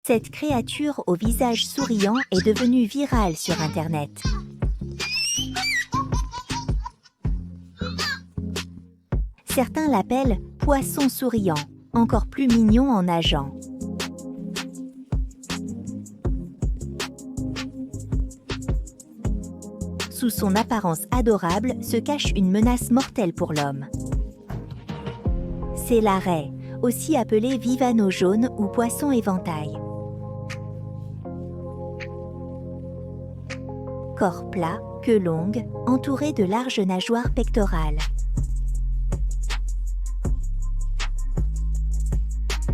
Cette créature au visage souriant est devenue virale sur Internet. Certains l'appellent « poisson souriant », encore plus mignon en nageant. Sous son apparence adorable se cache une menace mortelle pour l'homme. C'est la raie, aussi appelée vivano jaune ou poisson éventail. Corps plat, queue longue, entouré de larges nageoires pectorales.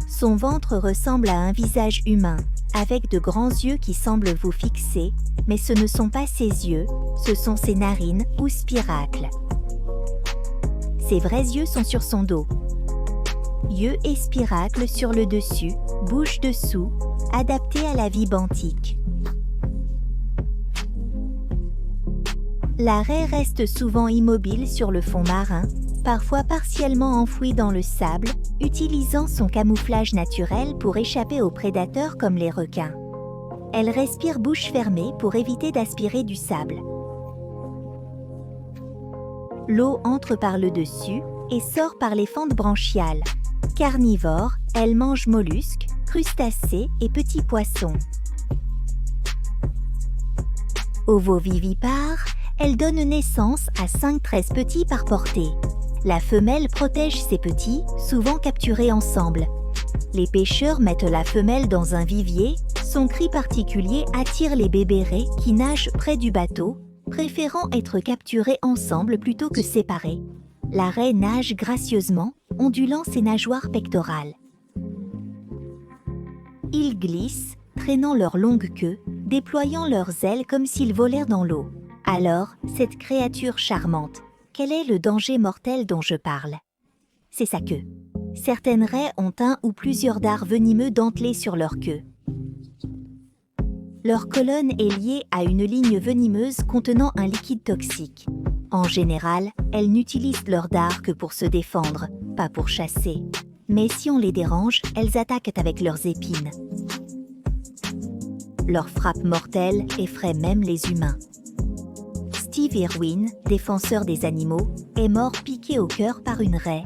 Son ventre ressemble à un visage humain, avec de grands yeux qui semblent vous fixer, mais ce ne sont pas ses yeux, ce sont ses narines ou spiracles. Ses vrais yeux sont sur son dos. Yeux et spiracles sur le dessus, bouche dessous, adaptés à la vie benthique. La raie reste souvent immobile sur le fond marin, parfois partiellement enfouie dans le sable, utilisant son camouflage naturel pour échapper aux prédateurs comme les requins. Elle respire bouche fermée pour éviter d'aspirer du sable. L'eau entre par le dessus et sort par les fentes branchiales. Carnivore, elle mange mollusques, crustacés et petits poissons. Ovovivipare, elle donne naissance à 5-13 petits par portée. La femelle protège ses petits, souvent capturés ensemble. Les pêcheurs mettent la femelle dans un vivier, son cri particulier attire les bébés raies qui nagent près du bateau, préférant être capturés ensemble plutôt que séparés. La raie nage gracieusement, ondulant ses nageoires pectorales. Ils glissent, traînant leur longue queue, déployant leurs ailes comme s'ils volèrent dans l'eau. Alors, cette créature charmante, quel est le danger mortel dont je parle? C'est sa queue. Certaines raies ont un ou plusieurs dards venimeux dentelés sur leur queue. Leur colonne est liée à une ligne venimeuse contenant un liquide toxique. En général, elles n'utilisent leurs dards que pour se défendre, pas pour chasser. Mais si on les dérange, elles attaquent avec leurs épines. Leur frappe mortelle effraie même les humains. Steve Irwin, défenseur des animaux, est mort piqué au cœur par une raie,